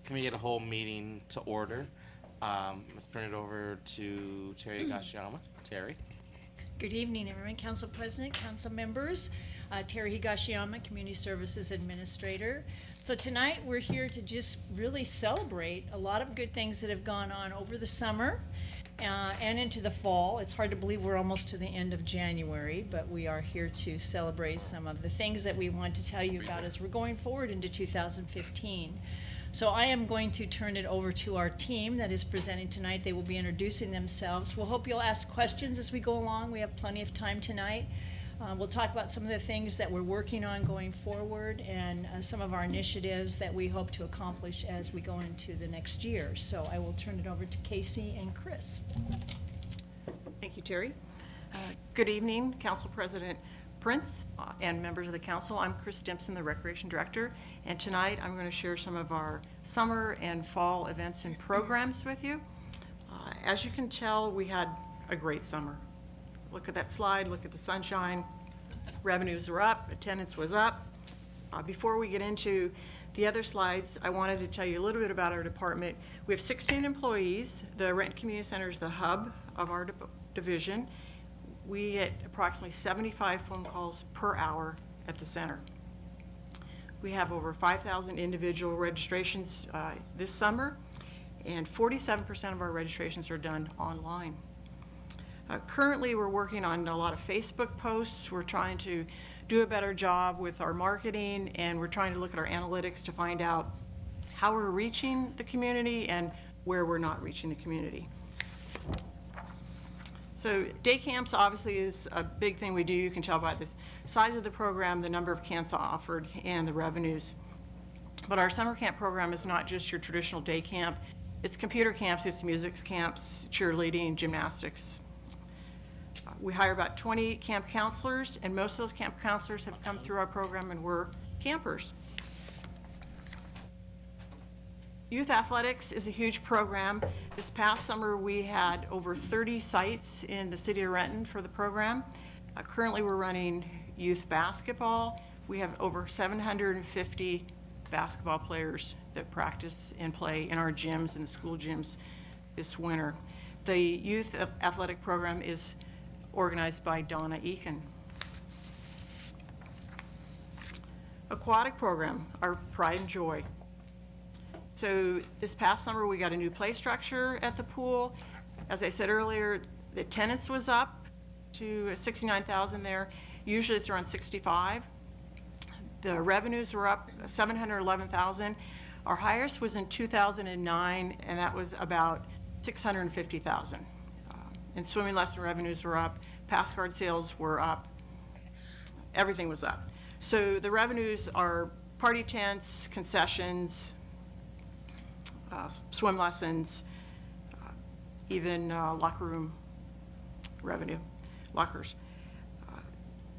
committee of the whole meeting to order. Let's turn it over to Terry Higashiyama. Terry. Good evening, everyone. Council President, council members, Terry Higashiyama, Community Services Administrator. So tonight we're here to just really celebrate a lot of good things that have gone on over the summer and into the fall. It's hard to believe we're almost to the end of January, but we are here to celebrate some of the things that we want to tell you about as we're going forward into 2015. So I am going to turn it over to our team that is presenting tonight. They will be introducing themselves. We'll hope you'll ask questions as we go along. We have plenty of time tonight. We'll talk about some of the things that we're working on going forward and some of our initiatives that we hope to accomplish as we go into the next year. So I will turn it over to Casey and Chris. Thank you, Terry. Good evening, Council President Prince and members of the council. I'm Chris Dempson, the Recreation Director, and tonight I'm going to share some of our summer and fall events and programs with you. As you can tell, we had a great summer. Look at that slide, look at the sunshine. Revenues are up, attendance was up. Before we get into the other slides, I wanted to tell you a little bit about our department. We have 16 employees. The Renton Community Center is the hub of our division. We get approximately 75 phone calls per hour at the center. We have over 5,000 individual registrations this summer, and 47% of our registrations are done online. Currently, we're working on a lot of Facebook posts. We're trying to do a better job with our marketing, and we're trying to look at our analytics to find out how we're reaching the community and where we're not reaching the community. So day camps obviously is a big thing we do. You can tell by the size of the program, the number of camps offered, and the revenues. But our summer camp program is not just your traditional day camp. It's computer camps, it's music camps, cheerleading, gymnastics. We hire about 20 camp counselors, and most of those camp counselors have come through our program and were campers. Youth athletics is a huge program. This past summer, we had over 30 sites in the city of Renton for the program. Currently, we're running youth basketball. We have over 750 basketball players that practice and play in our gyms, in the school gyms this winter. The youth athletic program is organized by Donna Eakin. Aquatic program, our pride and joy. So this past summer, we got a new play structure at the pool. As I said earlier, the attendance was up to 69,000 there. Usually it's around 65. The revenues were up 711,000. Our highest was in 2009, and that was about 650,000. And swimming lesson revenues were up, pass card sales were up, everything was up. So the revenues are party tents, concessions, swim lessons, even locker room revenue, lockers.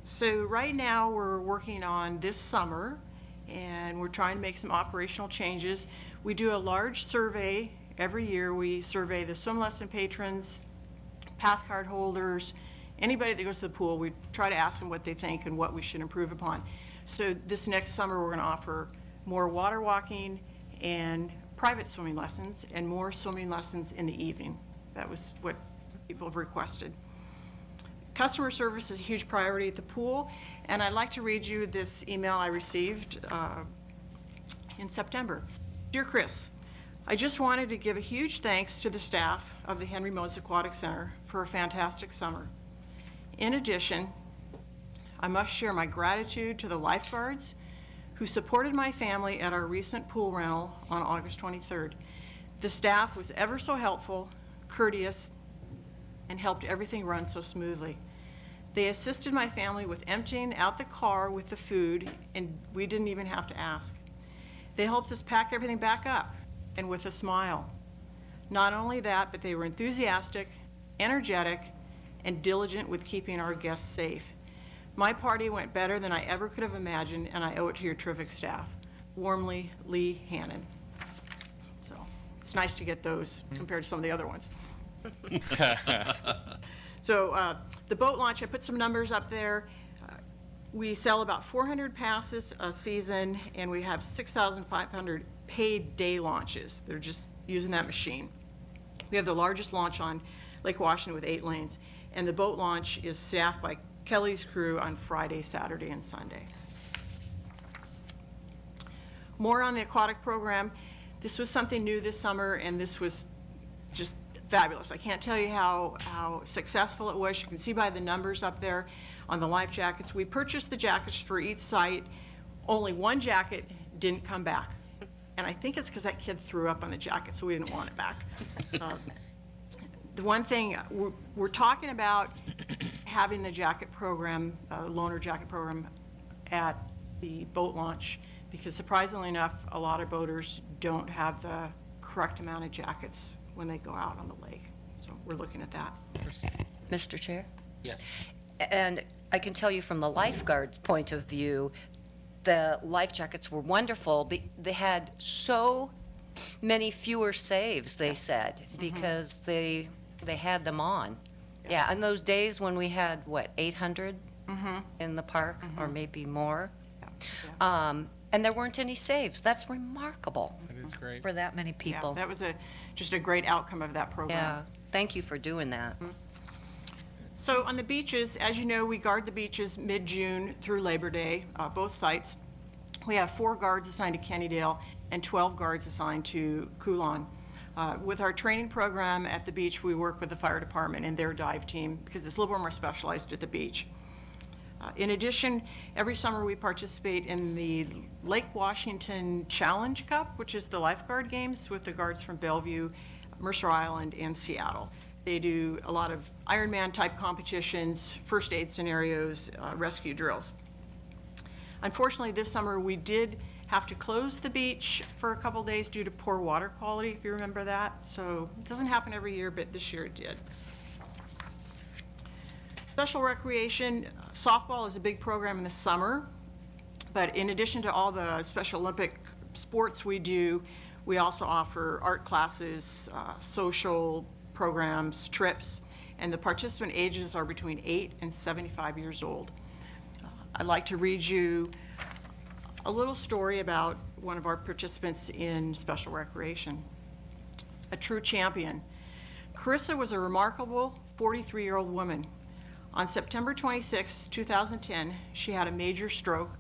So right now we're working on this summer, and we're trying to make some operational changes. We do a large survey every year. We survey the swim lesson patrons, pass card holders, anybody that goes to the pool. We try to ask them what they think and what we should improve upon. So this next summer we're going to offer more water walking and private swimming lessons and more swimming lessons in the evening. That was what people have requested. Customer service is a huge priority at the pool, and I'd like to read you this email I received in September. Dear Chris, I just wanted to give a huge thanks to the staff of the Henry Modes Aquatic Center for a fantastic summer. In addition, I must share my gratitude to the lifeguards who supported my family at our recent pool rental on August 23rd. The staff was ever so helpful, courteous, and helped everything run so smoothly. They assisted my family with emptying out the car with the food, and we didn't even have to ask. They helped us pack everything back up, and with a smile. Not only that, but they were enthusiastic, energetic, and diligent with keeping our guests safe. My party went better than I ever could have imagined, and I owe it to your terrific staff. Warmly, Lee Hannon. So it's nice to get those compared to some of the other ones. So the boat launch, I put some numbers up there. We sell about 400 passes a season, and we have 6,500 paid day launches. They're just using that machine. We have the largest launch on Lake Washington with 8 lanes, and the boat launch is staffed by Kelly's crew on Friday, Saturday, and Sunday. More on the aquatic program. This was something new this summer, and this was just fabulous. I can't tell you how successful it was. You can see by the numbers up there on the life jackets. We purchased the jackets for each site. Only one jacket didn't come back. And I think it's because that kid threw up on the jacket, so we didn't want it back. The one thing, we're talking about having the jacket program, loaner jacket program at the boat launch, because surprisingly enough, a lot of boaters don't have the correct amount of jackets when they go out on the lake. So we're looking at that. Mr. Chair? Yes. And I can tell you from the lifeguard's point of view, the life jackets were wonderful. They had so many fewer saves, they said, because they had them on. Yeah, and those days when we had, 800 in the park, or maybe more? And there weren't any saves. That's remarkable That is great. for that many Yeah, people. that was just a great outcome of that program. Yeah, thank you for doing that. So on the beaches, as you know, we guard the beaches mid-June through Labor Day, both sites. We have 4 guards assigned to Kennydale and 12 guards assigned to Coulon. With our training program at the beach, we work with the fire department and their dive team because it's a little more specialized at the beach. In addition, every summer we participate in the Lake Washington Challenge Cup, which is the lifeguard games with the guards from Bellevue, Mercer Island, and Seattle. They do a lot of Ironman type competitions, first aid scenarios, rescue drills. Unfortunately, this summer we did have to close the beach for a couple days due to poor water quality, if you remember that. So it doesn't happen every year, but this year it did. Special recreation, softball is a big program in the summer, but in addition to all the Special Olympic sports we do, we also offer art classes, social programs, trips, and the participant ages are between 8 and 75 years old. I'd like to read you a little story about one of our participants in special recreation. A true champion. Carissa was a remarkable 43-year-old woman. On September 26, 2010, she had a major stroke,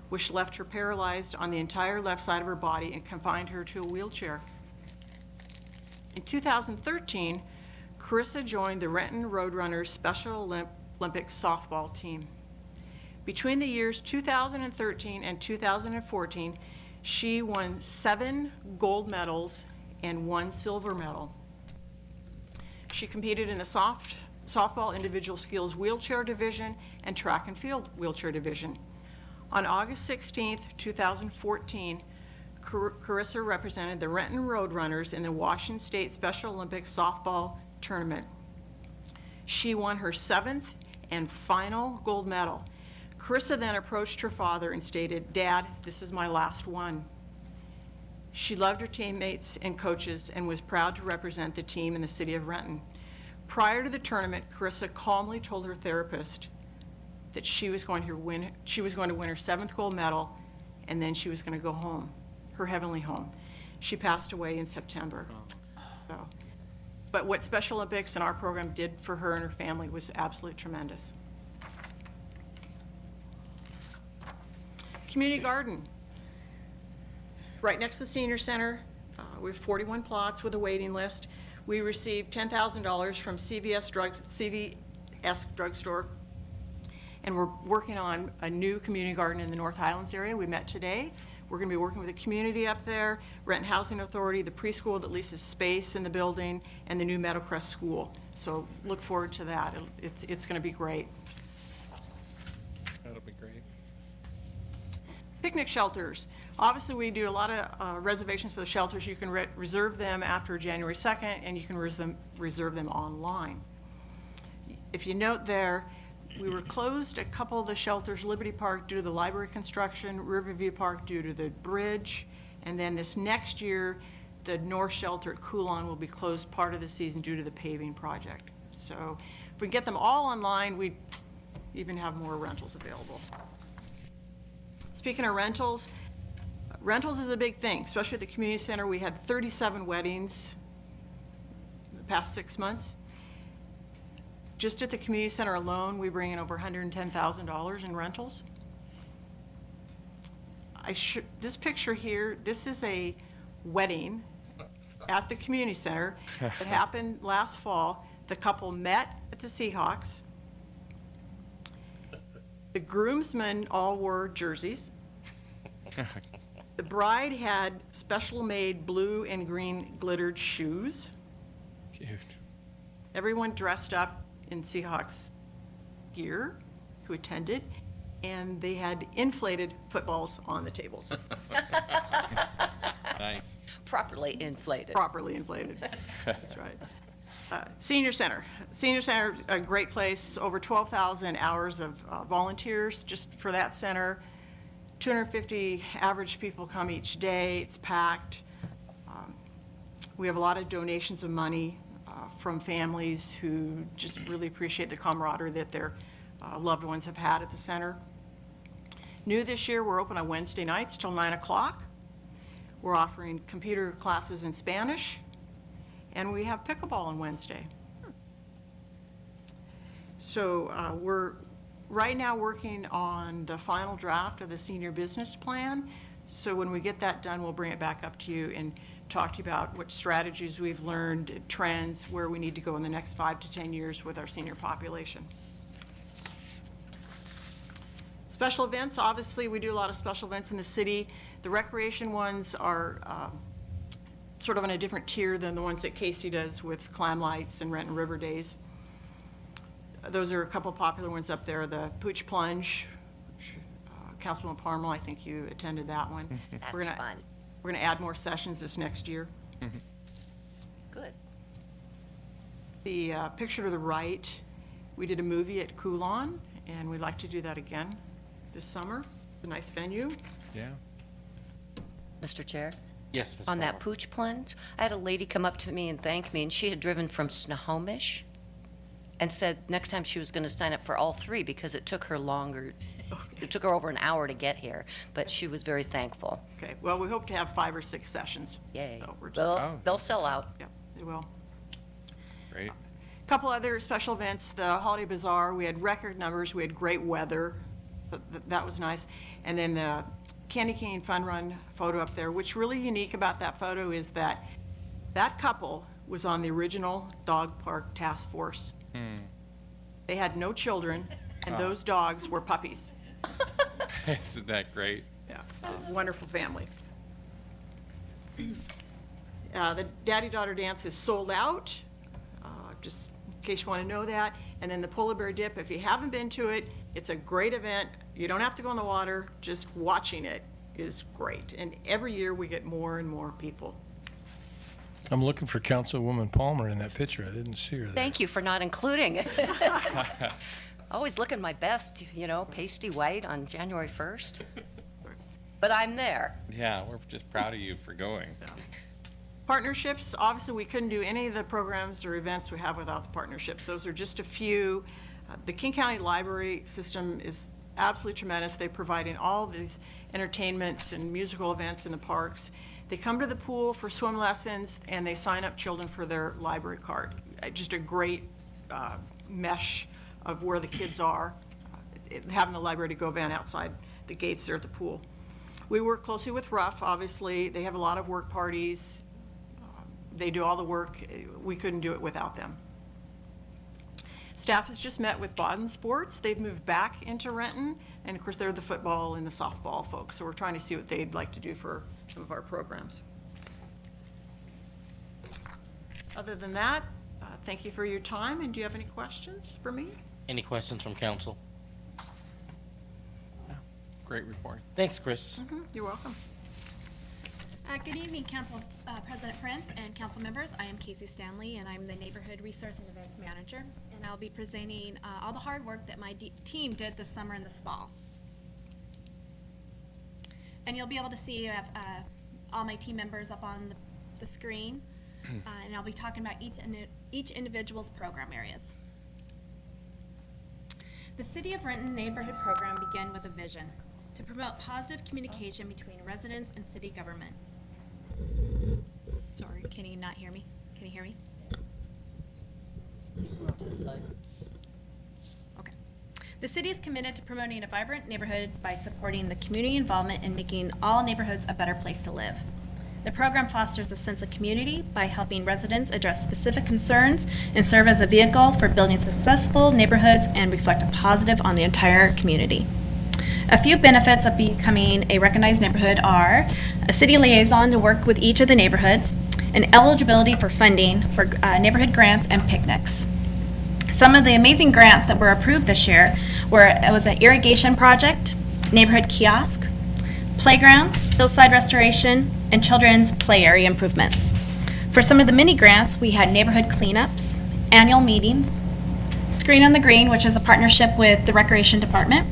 which left her paralyzed on the entire left side of her body and confined her to a wheelchair. In 2013, Carissa joined the Renton Roadrunners Special Olympics softball team. Between the years 2013 and 2014, she won 7 gold medals and 1 silver medal. She competed in the softball individual skills wheelchair division and track and field wheelchair division. On August 16, 2014, Carissa represented the Renton Roadrunners in the Washington State Special Olympics softball tournament. She won her 7th and final gold medal. Carissa then approached her father and stated, "Dad, this is my last one." She loved her teammates and coaches and was proud to represent the team in the city of Renton. Prior to the tournament, Carissa calmly told her therapist that she was going to win her 7th gold medal, and then she was going to go home, her heavenly home. She passed away in September. So, but what Special Olympics and our program did for her and her family was absolutely tremendous. Community garden. Right next to the senior center, we have 41 plots with a waiting list. We received $10,000 from CVS drugstore, and we're working on a new community garden in the North Highlands area. We met today. We're going to be working with the community up there, Renton Housing Authority, the preschool that leases space in the building, and the new Meadowcrest School. So look forward to that. It's going to be great. That'll be great. Picnic shelters. Obviously, we do a lot of reservations for the shelters. You can reserve them after January 2nd, and you can reserve them online. If you note there, we were closed a couple of the shelters, Liberty Park due to the library construction, Riverview Park due to the bridge, and then this next year, the North Shelter at Coulon will be closed part of the season due to the paving project. So if we get them all online, we even have more rentals available. Speaking of rentals, Rentals is a big thing, especially at the community center. We had 37 weddings in the past 6 months. Just at the community center alone, we bring in over $110,000 in rentals. This picture here, this is a wedding at the community center that happened last fall. The couple met at the Seahawks. The groomsmen all wore jerseys. The bride had special-made blue and green glittered shoes. Cute. Everyone dressed up in Seahawks gear who attended, and they had inflated footballs on the tables, Nice. Properly inflated. properly inflated. That's right. Senior Center. Senior Center, a great place, over 12,000 hours of volunteers just for that center. 250 average people come each day. It's packed. We have a lot of donations of money from families who just really appreciate the camaraderie that their loved ones have had at the center. New this year, we're open on Wednesday nights till 9 o'clock. We're offering computer classes in Spanish, and we have pickleball on Wednesday. So we're right now working on the final draft of the senior business plan. So when we get that done, we'll bring it back up to you and talk to you about what strategies we've learned, trends, where we need to go in the next 5 to 10 years with our senior population. Special events, obviously, we do a lot of special events in the city. The recreation ones are sort of on a different tier than the ones that Casey does with Clam Lights and Renton River Days. Those are a couple popular ones up there. The Pooch Plunge, Councilman Parmel, I think you attended that one. That's We're gonna- fun. We're going to add more sessions this next year. Good. The picture to the right, we did a movie at Coulon, and we'd like to do that again this summer. It's a nice venue. Yeah. Mr. Chair? Yes, Ms. On that Palmer. pooch plunge, I had a lady come up to me and thank me, and she had driven from Snohomish and said next time she was going to sign up for all three because it took her longer. It took her over an hour to get here, but she was very thankful. Okay, well, we hope to have 5 or 6 sessions. Yay. So we're just, They'll sell out. yeah, they will. Great. Couple other special events, the Holiday Bazaar, we had record numbers, we had great weather, so that was nice. And then the Candy Cane Fun Run photo up there, what's really unique about that photo is that that couple was on the original dog park task force. They had no children, and those dogs were puppies. Isn't that great? Yeah, wonderful family. The daddy-daughter dance is sold out, just in case you want to know that. And then the Polar Bear Dip, if you haven't been to it, it's a great event. You don't have to go in the water, just watching it is great. And every year, we get more and more people. I'm looking for Councilwoman Palmer in that picture. I didn't see her there. Thank you for not including it. Always looking my best, pasty white on January 1st. But I'm there. Yeah, we're just proud of you for going. Partnerships, obviously, we couldn't do any of the programs or events we have without the partnerships. Those are just a few. The King County Library system is absolutely tremendous. They're providing all these entertainments and musical events in the parks. They come to the pool for swim lessons, and they sign up children for their library card. Just a great mesh of where the kids are, having the library to go van outside the gates there at the pool. We work closely with Ruff, obviously. They have a lot of work parties. They do all the work. We couldn't do it without them. Staff has just met with Baden Sports. They've moved back into Renton, and of course, they're the football and the softball folks, so we're trying to see what they'd like to do for some of our programs. Other than that, thank you for your time, and do you have any questions for me? Any questions from council? Great report. Thanks, Chris. You're welcome. Good evening, Council President Prince and council members. I am Casey Stanley, and I'm the Neighborhood Resource and Events Manager. And I'll be presenting all the hard work that my team did this summer and this fall. And you'll be able to see all my team members up on the screen. And I'll be talking about each individual's program areas. The City of Renton Neighborhood Program began with a vision to promote positive communication between residents and city government. Sorry, can you not hear me? Can you hear me? Okay. The city is committed to promoting a vibrant neighborhood by supporting the community involvement and making all neighborhoods a better place to live. The program fosters a sense of community by helping residents address specific concerns and serve as a vehicle for building successful neighborhoods and reflect a positive on the entire community. A few benefits of becoming a recognized neighborhood are a city liaison to work with each of the neighborhoods, and eligibility for funding for neighborhood grants and picnics. Some of the amazing grants that were approved this year was an irrigation project, neighborhood kiosk, playground, hillside restoration, and children's play area improvements. For some of the mini grants, we had neighborhood cleanups, annual meetings, Screen on the Green, which is a partnership with the Recreation Department,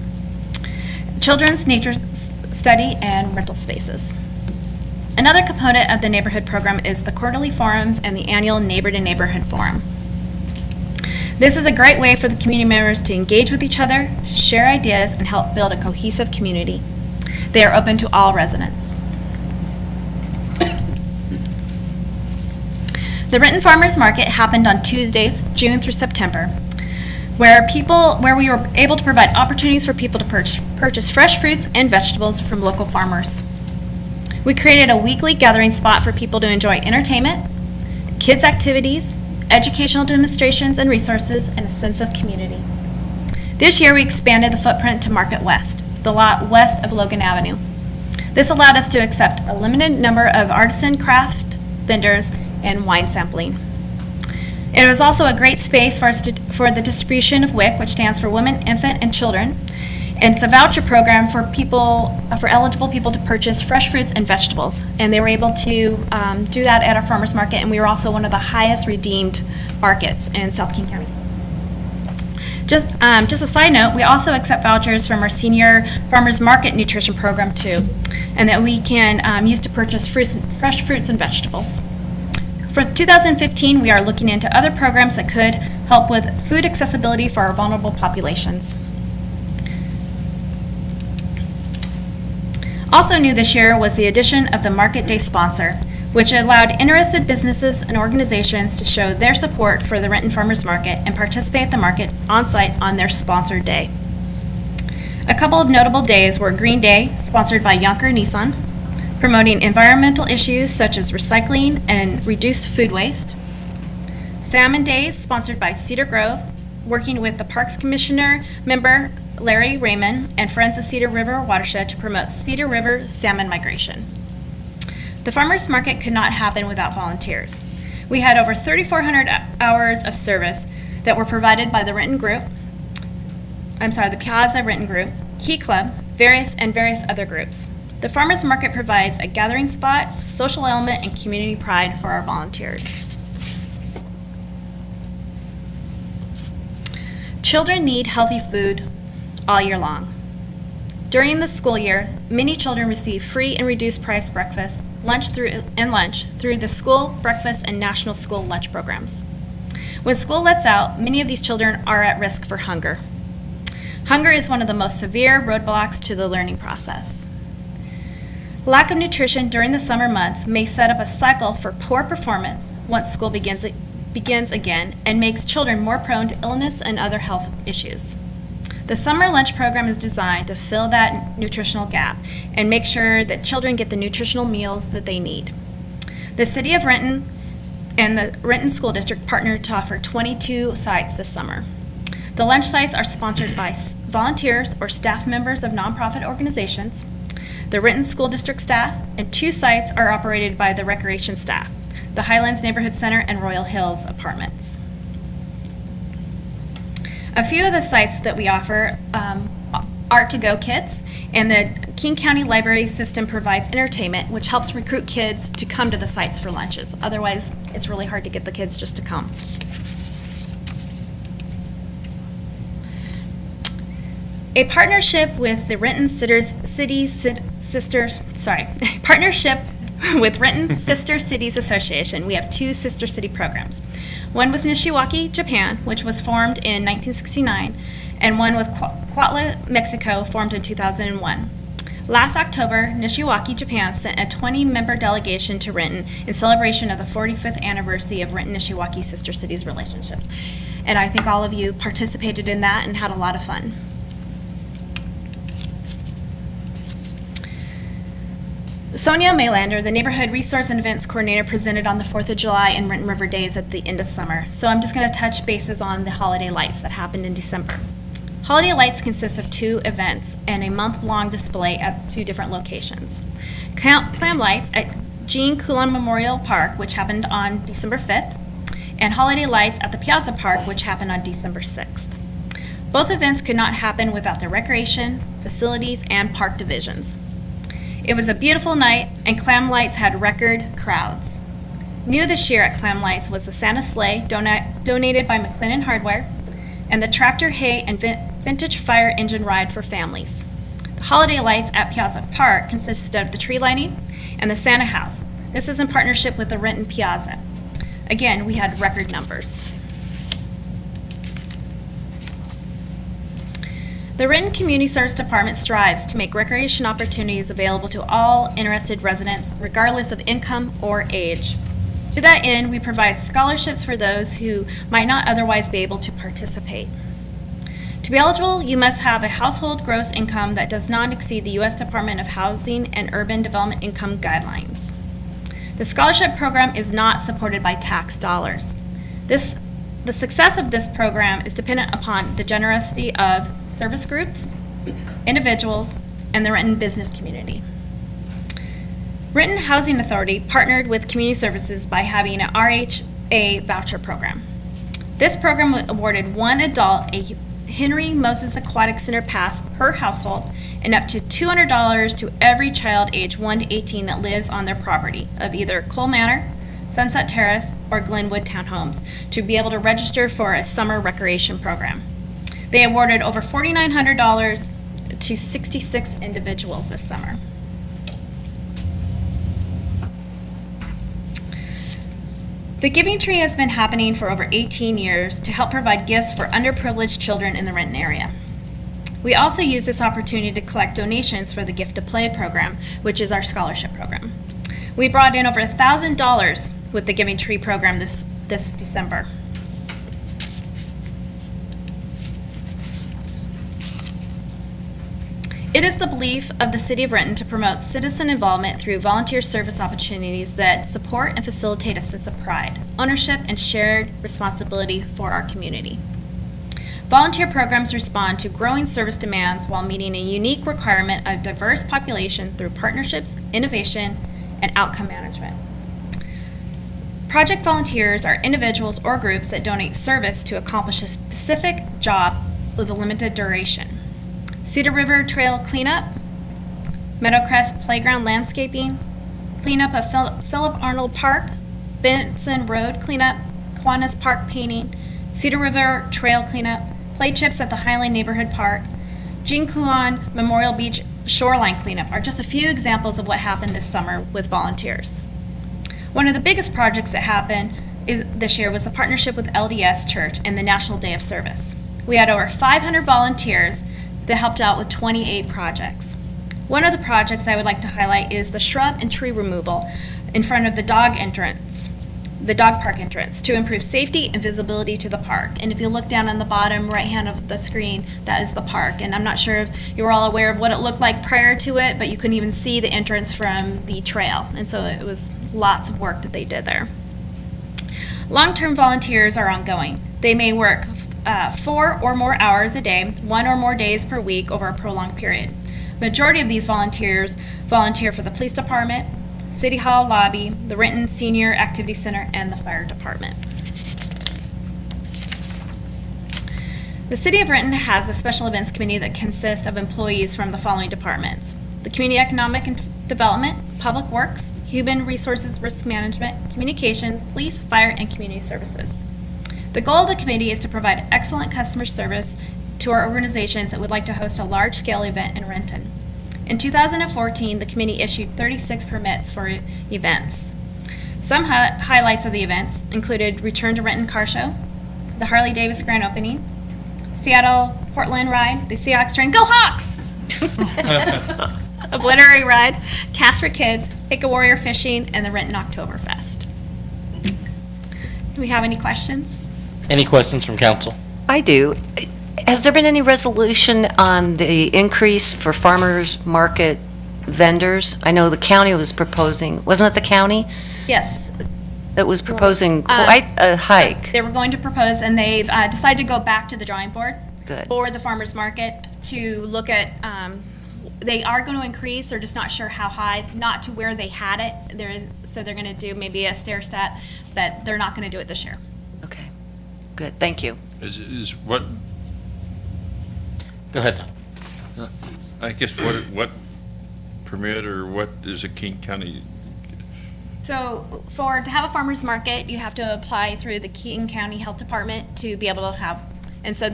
children's nature study, and rental spaces. Another component of the neighborhood program is the quarterly forums and the annual Neighbor to Neighborhood Forum. This is a great way for the community members to engage with each other, share ideas, and help build a cohesive community. They are open to all residents. The Renton Farmers Market happened on Tuesdays, June through September, where we were able to provide opportunities for people to purchase fresh fruits and vegetables from local farmers. We created a weekly gathering spot for people to enjoy entertainment, kids' activities, educational demonstrations and resources, and a sense of community. This year, we expanded the footprint to Market West, the lot west of Logan Avenue. This allowed us to accept a limited number of artisan craft vendors and wine sampling. It was also a great space for the distribution of WIC, which stands for Women, Infant, and Children. And it's a voucher program for eligible people to purchase fresh fruits and vegetables. And they were able to do that at our farmers market, and we were also one of the highest redeemed markets in South King County. Just a side note, we also accept vouchers from our senior farmers market nutrition program too, and that we can use to purchase fresh fruits and vegetables. For 2015, we are looking into other programs that could help with food accessibility for our vulnerable populations. Also new this year was the addition of the Market Day sponsor, which allowed interested businesses and organizations to show their support for the Renton Farmers Market and participate at the market on-site on their sponsored day. A couple of notable days were Green Day, sponsored by Yonker Nissan, promoting environmental issues such as recycling and reduced food waste. Salmon Days, sponsored by Cedar Grove, working with the Parks Commissioner member Larry Raymond and Friends of Cedar River Watershed to promote Cedar River salmon migration. The farmers market could not happen without volunteers. We had over 3,400 hours of service that were provided by the Piazza Renton Group, Key Club, various other groups. The farmers market provides a gathering spot, social element, and community pride for our volunteers. Children need healthy food all year long. During the school year, many children receive free and reduced price breakfast, lunch through the school, breakfast, and national school lunch programs. When school lets out, many of these children are at risk for hunger. Hunger is one of the most severe roadblocks to the learning process. Lack of nutrition during the summer months may set up a cycle for poor performance once school begins again and makes children more prone to illness and other health issues. The summer lunch program is designed to fill that nutritional gap and make sure that children get the nutritional meals that they need. The City of Renton and the Renton School District partnered to offer 22 sites this summer. The lunch sites are sponsored by volunteers or staff members of nonprofit organizations, the Renton School District staff, and 2 sites are operated by the recreation staff, the Highlands Neighborhood Center and Royal Hills Apartments. A few of the sites that we offer are to-go kits, and the King County Library System provides entertainment, which helps recruit kids to come to the sites for lunches. Otherwise, it's really hard to get the kids just to come. A partnership with the Renton partnership with Renton Sister Cities Association. We have 2 sister city programs. One with Nishiwaki, Japan, which was formed in 1969, and one with Cuautla, Mexico, formed in 2001. Last October, Nishiwaki, Japan sent a 20-member delegation to Renton in celebration of the 45th anniversary of Renton-Nishiwaki Sister Cities relationship. And I think all of you participated in that and had a lot of fun. Sonia Maylander, the Neighborhood Resource and Events Coordinator, presented on the 4th of July and Renton River Days at the end of summer. So I'm just going to touch bases on the holiday lights that happened in December. Holiday lights consist of 2 events and a month-long display at 2 different locations. Clam lights at Jean Coulon Memorial Park, which happened on December 5th, and holiday lights at the Piazza Park, which happened on December 6th. Both events could not happen without the recreation, facilities, and park divisions. It was a beautiful night, and Clam Lights had record crowds. New this year at Clam Lights was the Santa Sleigh donated by McLennan Hardware, and the tractor hay and vintage fire engine ride for families. The holiday lights at Piazza Park consisted of the tree lighting and the Santa house. This is in partnership with the Renton Piazza. Again, we had record numbers. The Renton Community Service Department strives to make recreation opportunities available to all interested residents, regardless of income or age. To that end, we provide scholarships for those who might not otherwise be able to participate. To be eligible, you must have a household gross income that does not exceed the U.S. Department of Housing and Urban Development income guidelines. The scholarship program is not supported by tax dollars. The success of this program is dependent upon the generosity of service groups, individuals, and the Renton business community. Renton Housing Authority partnered with Community Services by having an RHA voucher program. This program awarded one adult a Henry Moses Aquatic Center pass per household and up to $200 to every child age 1 to 18 that lives on their property of either Cole Manor, Sunset Terrace, or Glenwood Townhomes to be able to register for a summer recreation program. They awarded over $4,900 to 66 individuals this summer. The Giving Tree has been happening for over 18 years to help provide gifts for underprivileged children in the Renton area. We also use this opportunity to collect donations for the Gift to Play program, which is our scholarship program. We brought in over $1,000 with the Giving Tree program this December. It is the belief of the City of Renton to promote citizen involvement through volunteer service opportunities that support and facilitate a sense of pride, ownership, and shared responsibility for our community. Volunteer programs respond to growing service demands while meeting a unique requirement of diverse population through partnerships, innovation, and outcome management. Project volunteers are individuals or groups that donate service to accomplish a specific job with a limited duration. Cedar River Trail cleanup, Meadowcrest Playground landscaping, cleanup of Philip Arnold Park, Benson Road cleanup, Kiwanis Park painting, Cedar River Trail cleanup, play chips at the Highland Neighborhood Park, Jean Coulon Memorial Beach shoreline cleanup are just a few examples of what happened this summer with volunteers. One of the biggest projects that happened this year was the partnership with LDS Church and the National Day of Service. We had over 500 volunteers that helped out with 28 projects. One of the projects I would like to highlight is the shrub and tree removal in front of the dog park entrance to improve safety and visibility to the park. And if you look down on the bottom right hand of the screen, that is the park. And I'm not sure if you were all aware of what it looked like prior to it, but you couldn't even see the entrance from the trail. And so it was lots of work that they did there. Long-term volunteers are ongoing. They may work 4 or more hours a day, 1 or more days per week over a prolonged period. Majority of these volunteers volunteer for the police department, City Hall lobby, the Renton Senior Activity Center, and the fire department. The City of Renton has a special events committee that consists of employees from the following departments: the Community Economic Development, Public Works, Human Resources Risk Management, Communications, Police, Fire, and Community Services. The goal of the committee is to provide excellent customer service to our organizations that would like to host a large-scale event in Renton. In 2014, the committee issued 36 permits for events. Some highlights of the events included Return to Renton Car Show, the Harley-Davis Grand Opening, Seattle-Portland Ride, the Seahawks Train, Go Hawks! Obliterary Ride, Cast for Kids, Pick a Warrior Fishing, and the Renton Oktoberfest. Do we have any questions? Any questions from council? I do. Has there been any resolution on the increase for farmers market vendors? I know the county was proposing, wasn't it the county Yes, that was proposing quite a hike? they were going to propose, and they've decided to go back to the drawing board Good. for the farmers market to look at, they are going to increase, they're just not sure how high, not to where they had it. So they're going to do maybe a stair step, but they're not going to do it this year. Okay, good, thank you. Is what, Go ahead, Don. I guess what permit or what is a King County? So to have a farmer's market, you have to apply through the King County Health Department to be able to have, and so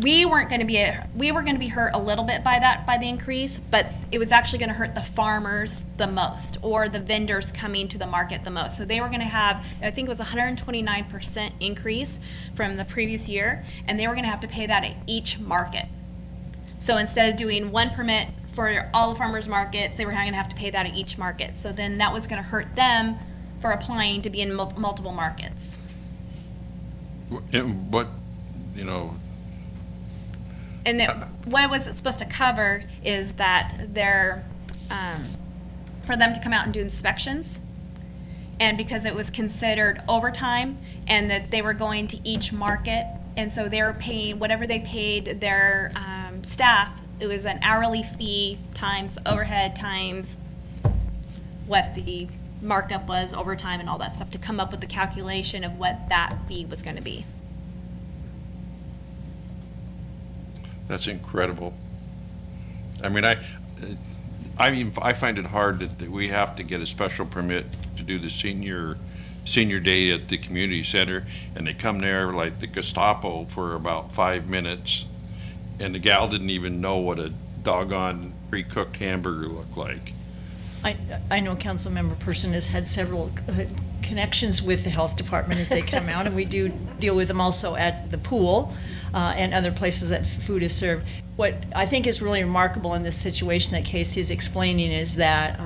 we were going to be hurt a little bit by the increase, but it was actually going to hurt the farmers the most, or the vendors coming to the market the most. So they were going to have, I think it was 129% increase from the previous year, and they were going to have to pay that at each market. So instead of doing one permit for all the farmers markets, they were going to have to pay that at each market. So then that was going to hurt them for applying to be in multiple markets. What, you know, And what it was supposed to cover is that for them to come out and do inspections, and because it was considered overtime, and that they were going to each market, and so they were paying whatever they paid their staff. It was an hourly fee times overhead times what the markup was, overtime and all that stuff, to come up with the calculation of what that fee was going to be. that's incredible. I mean, I find it hard that we have to get a special permit to do the senior day at the community center, and they come there like the Gestapo for about 5 minutes, and the gal didn't even know what a doggone pre-cooked hamburger looked like. I know Councilmember Person has had several connections with the health department as they come out, and we do deal with them also at the pool and other places that food is served. What I think is really remarkable in this situation that Casey is explaining is that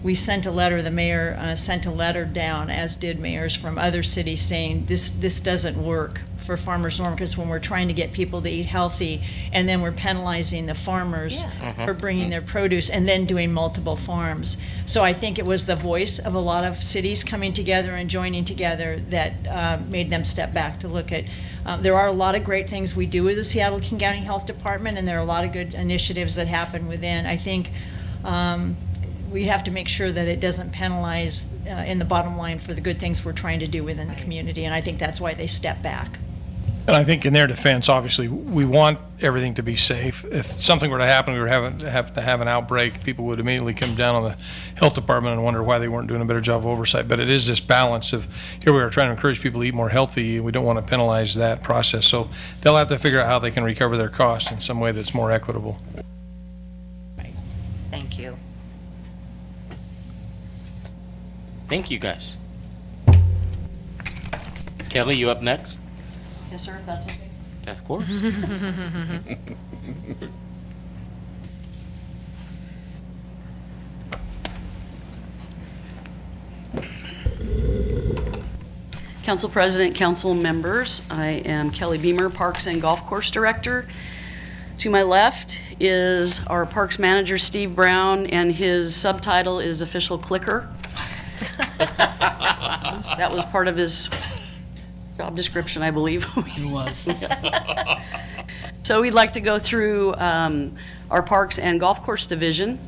we sent a letter, the mayor sent a letter down, as did mayors from other cities, saying this doesn't work for farmers markets when we're trying to get people to eat healthy, and then we're penalizing the farmers for bringing their produce and then doing multiple farms. So I think it was the voice of a lot of cities coming together and joining together that made them step back to look at. There are a lot of great things we do with the Seattle King County Health Department, and there are a lot of good initiatives that happen within. I think we have to make sure that it doesn't penalize in the bottom line for the good things we're trying to do within the community, and I think that's why they step back. And I think in their defense, obviously, we want everything to be safe. If something were to happen, we were have to have an outbreak, people would immediately come down on the health department and wonder why they weren't doing a better job of oversight. But it is this balance of, here we are trying to encourage people to eat more healthy, and we don't want to penalize that process. So they'll have to figure out how they can recover their costs in some way that's more equitable. Thank you. Thank you, guys. Kelly, you up next? Yes, sir, if that's okay. Of course. Council President, council members, I am Kelly Beamer, Parks and Golf Course Director. To my left is our Parks Manager, Steve Brown, and his subtitle is Official Clicker. That was part of his job description, I believe. It was. So we'd like to go through our Parks and Golf Course Division.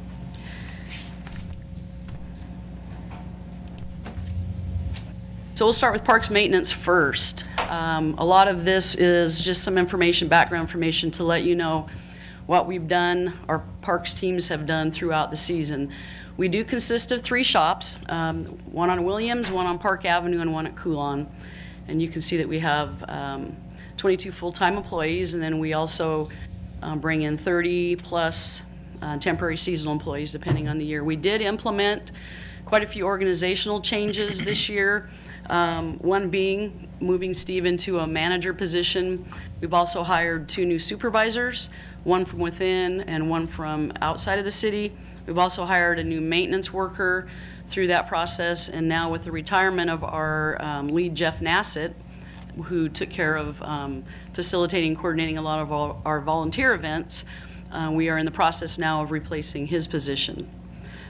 So we'll start with Parks Maintenance first. A lot of this is just some information, background information, to let you know what we've done, our parks teams have done throughout the season. We do consist of 3 shops, one on Williams, one on Park Avenue, and one at Coulon. And you can see that we have 22 full-time employees, and then we also bring in 30-plus temporary seasonal employees, depending on the year. We did implement quite a few organizational changes this year. One being moving Steve into a manager position. We've also hired 2 new supervisors, one from within and one from outside of the city. We've also hired a new maintenance worker through that process, and now with the retirement of our lead, Jeff Nassett, who took care of facilitating and coordinating a lot of our volunteer events, we are in the process now of replacing his position.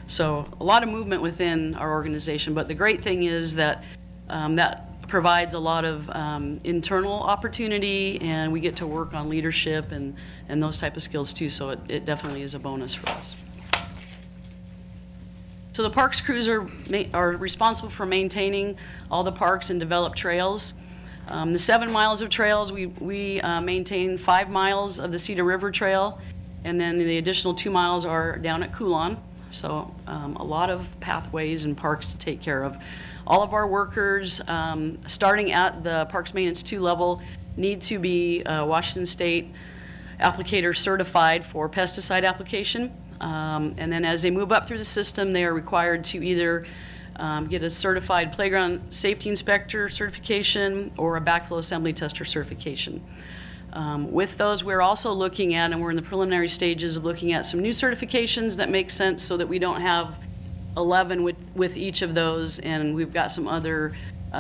So a lot of movement within our organization, but the great thing is that that provides a lot of internal opportunity, and we get to work on leadership and those type of skills too, so it definitely is a bonus for us. So the parks crews are responsible for maintaining all the parks and developed trails. The 7 miles of trails, we maintain 5 miles of the Cedar River Trail, and then the additional 2 miles are down at Coulon. So a lot of pathways and parks to take care of. All of our workers, starting at the Parks Maintenance 2 level, need to be Washington State applicator certified for pesticide application. And then as they move up through the system, they are required to either get a certified playground safety inspector certification or a backflow assembly tester certification. With those, we're also looking at, and we're in the preliminary stages of looking at some new certifications that make sense so that we don't have 11 with each of those, and we've got some other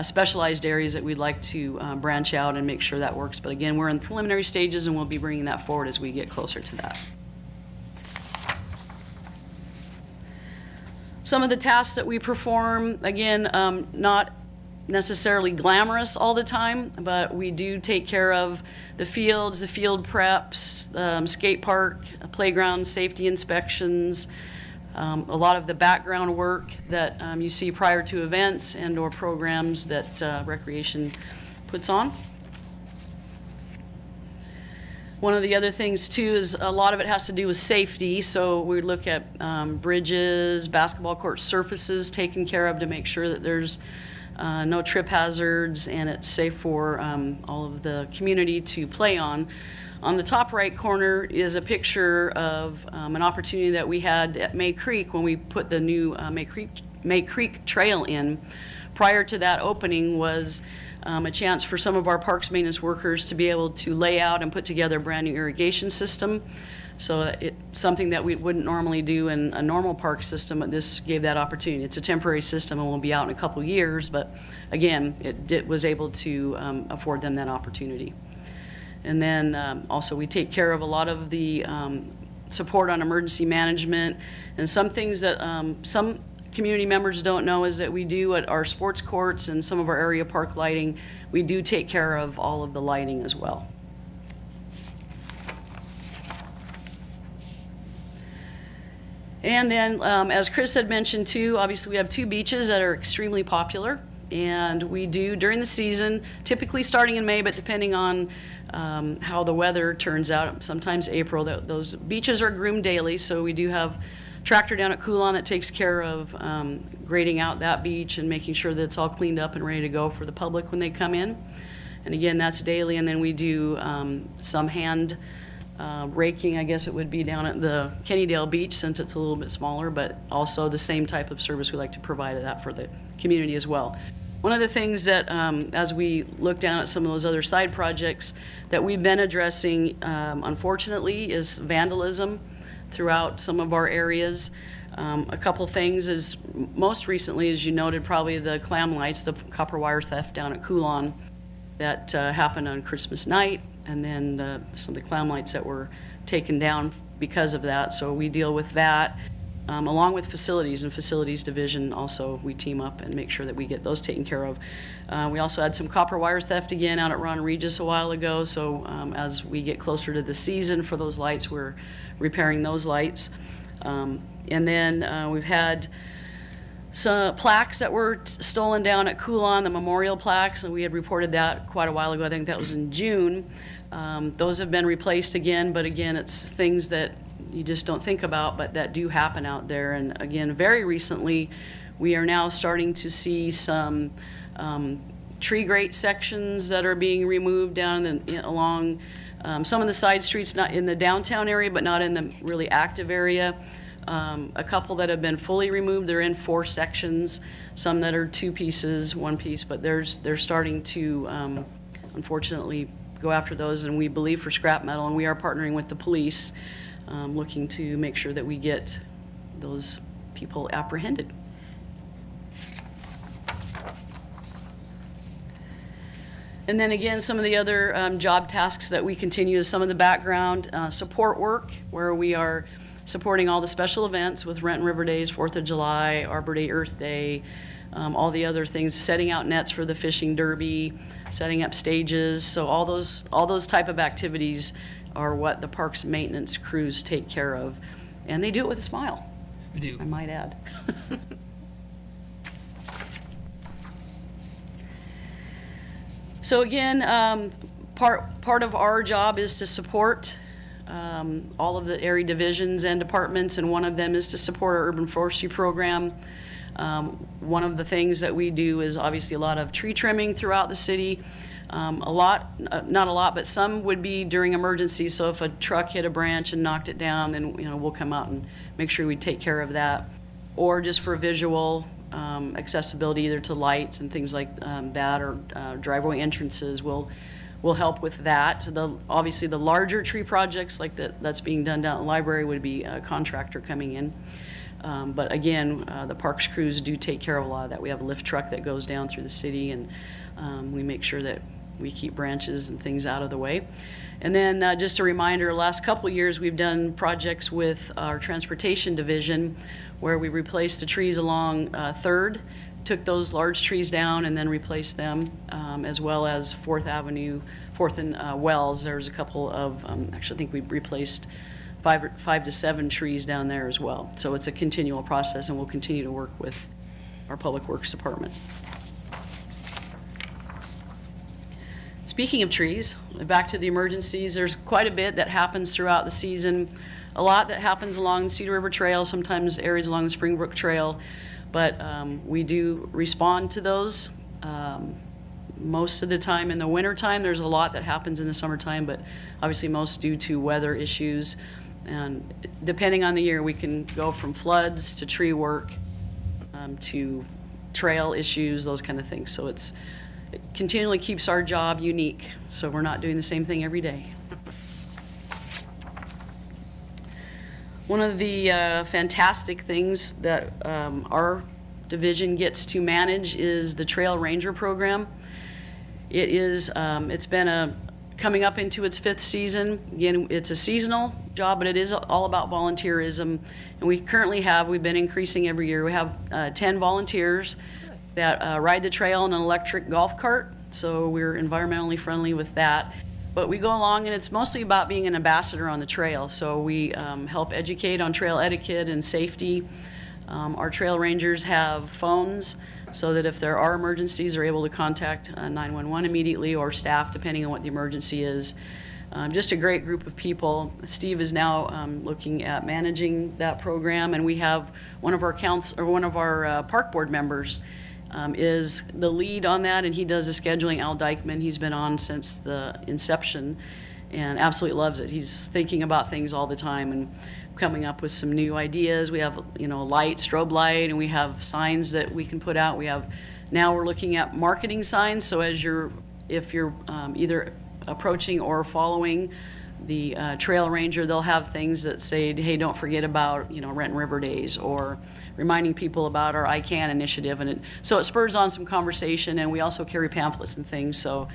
specialized areas that we'd like to branch out and make sure that works. But again, we're in the preliminary stages, and we'll be bringing that forward as we get closer to that. Some of the tasks that we perform, again, not necessarily glamorous all the time, but we do take care of the fields, the field preps, skate park, playground safety inspections, a lot of the background work that you see prior to events and or programs that Recreation puts on. One of the other things too is a lot of it has to do with safety, so we look at bridges, basketball court surfaces taken care of to make sure that there's no trip hazards and it's safe for all of the community to play on. On the top right corner is a picture of an opportunity that we had at May Creek when we put the new May Creek Trail in. Prior to that opening was a chance for some of our parks maintenance workers to be able to lay out and put together a brand new irrigation system. So it's something that we wouldn't normally do in a normal park system, but this gave that opportunity. It's a temporary system and will be out in a couple years, but again, it was able to afford them that opportunity. And then also we take care of a lot of the support on emergency management, and some things that some community members don't know is that we do at our sports courts and some of our area park lighting, we do take care of all of the lighting as well. And then, as Chris had mentioned too, obviously we have 2 beaches that are extremely popular, and we do during the season, typically starting in May, but depending on how the weather turns out, sometimes April, those beaches are groomed daily, so we do have tractor down at Coulon that takes care of grading out that beach and making sure that it's all cleaned up and ready to go for the public when they come in. And again, that's daily, and then we do some hand raking, I guess it would be, down at the Kennydale Beach since it's a little bit smaller, but also the same type of service we like to provide that for the community as well. One of the things that, as we look down at some of those other side projects that we've been addressing, unfortunately, is vandalism throughout some of our areas. A couple things is, most recently, as you noted, probably the clam lights, the copper wire theft down at Coulon that happened on Christmas night, and then some of the clam lights that were taken down because of that. So we deal with that, along with facilities, and facilities division also, we team up and make sure that we get those taken care of. We also had some copper wire theft again out at Ron Regis a while ago, so as we get closer to the season for those lights, we're repairing those lights. And then we've had some plaques that were stolen down at Coulon, the memorial plaques, and we had reported that quite a while ago. I think that was in June. Those have been replaced again, but again, it's things that you just don't think about, but that do happen out there. And again, very recently, we are now starting to see some tree grate sections that are being removed down along some of the side streets, not in the downtown area, but not in the really active area. A couple that have been fully removed, they're in 4 sections, some that are 2 pieces, 1 piece, but they're starting to, unfortunately, go after those, and we believe for scrap metal, and we are partnering with the police, looking to make sure that we get those people apprehended. And then again, some of the other job tasks that we continue is some of the background support work, where we are supporting all the special events with Renton River Days, 4th of July, Arbor Day, Earth Day, all the other things, setting out nets for the fishing derby, setting up stages. So all those type of activities are what the parks maintenance crews take care of. And they do it with a smile, I might add. So again, part of our job is to support all of the area divisions and departments, and one of them is to support our urban forestry program. One of the things that we do is obviously a lot of tree trimming throughout the city. Not a lot, but some would be during emergencies. So if a truck hit a branch and knocked it down, then we'll come out and make sure we take care of that. Or just for visual accessibility, either to lights and things like that, or driveway entrances, will help with that. Obviously, the larger tree projects like that's being done down at the library would be a contractor coming in. But again, the parks crews do take care of a lot of that. We have a lift truck that goes down through the city, and we make sure that we keep branches and things out of the way. And then just a reminder, last couple of years we've done projects with our transportation division where we replaced the trees along 3rd, took those large trees down and then replaced them, as well as 4th Avenue, 4th and Wells. There's a couple of, actually I think we replaced 5 to 7 trees down there as well. So it's a continual process, and we'll continue to work with our Public Works Department. Speaking of trees, back to the emergencies, there's quite a bit that happens throughout the season. A lot that happens along the Cedar River Trail, sometimes areas along the Springbrook Trail, but we do respond to those. Most of the time in the wintertime, there's a lot that happens in the summertime, but obviously most due to weather issues. And depending on the year, we can go from floods to tree work to trail issues, those kind of things. So it continually keeps our job unique, so we're not doing the same thing every day. One of the fantastic things that our division gets to manage is the Trail Ranger program. It's been coming up into its 5th season. Again, it's a seasonal job, but it is all about volunteerism. And we've been increasing every year. We have 10 volunteers that ride the trail in an electric golf cart. So we're environmentally friendly with that. But we go along, and it's mostly about being an ambassador on the trail. So we help educate on trail etiquette and safety. Our trail rangers have phones so that if there are emergencies, they're able to contact 911 immediately, or staff, depending on what the emergency is. Just a great group of people. Steve is now looking at managing that program, and we have one of our park board members is the lead on that, and he does the scheduling. Al Dykeman, he's been on since the inception and absolutely loves it. He's thinking about things all the time and coming up with some new ideas. We have, light, strobe light, and we have signs that we can put out. Now we're looking at marketing signs, so if you're either approaching or following the Trail Ranger, they'll have things that say, hey, don't forget about, Renton River Days, or reminding people about our I Can initiative. And so it spurs on some conversation, and we also carry pamphlets and things, so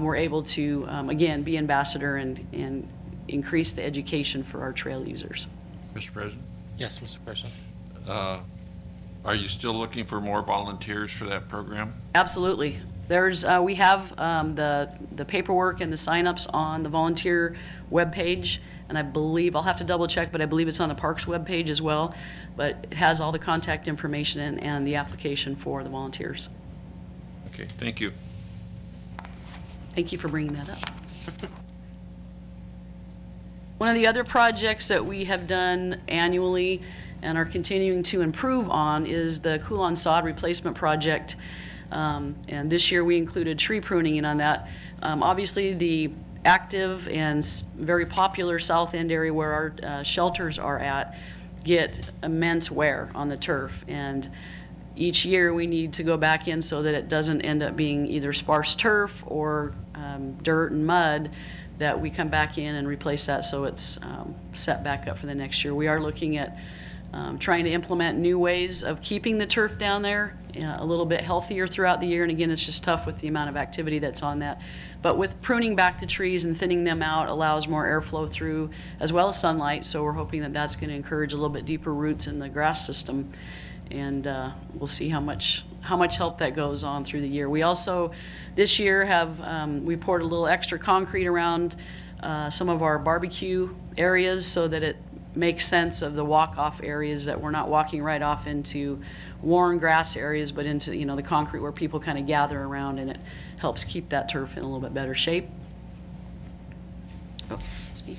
we're able to, again, be ambassador and increase the education for our trail users. Mr. President, Yes, Mr. President. are you still looking for more volunteers for that program? Absolutely. We have the paperwork and the signups on the volunteer webpage, and I believe, I'll have to double check, but I believe it's on the Parks webpage as well. But it has all the contact information and the application for the volunteers. Okay, thank you. Thank you for bringing that up. One of the other projects that we have done annually and are continuing to improve on is the Coulon Sod Replacement Project. And this year we included tree pruning in on that. Obviously, the active and very popular South End area where our shelters are at get immense wear on the turf. And each year, we need to go back in so that it doesn't end up being either sparse turf or dirt and mud, that we come back in and replace that so it's set back up for the next year. We are looking at trying to implement new ways of keeping the turf down there a little bit healthier throughout the year. And again, it's just tough with the amount of activity that's on that. But with pruning back the trees and thinning them out allows more airflow through, as well as sunlight. So we're hoping that that's going to encourage a little bit deeper roots in the grass system. And we'll see how much help that goes on through the year. We also, this year, have we poured a little extra concrete around some of our barbecue areas so that it makes sense of the walk-off areas, that we're not walking right off into worn grass areas, but into, you know, the concrete where people kind of gather around, and it helps keep that turf in a little bit better shape. Oh, speak.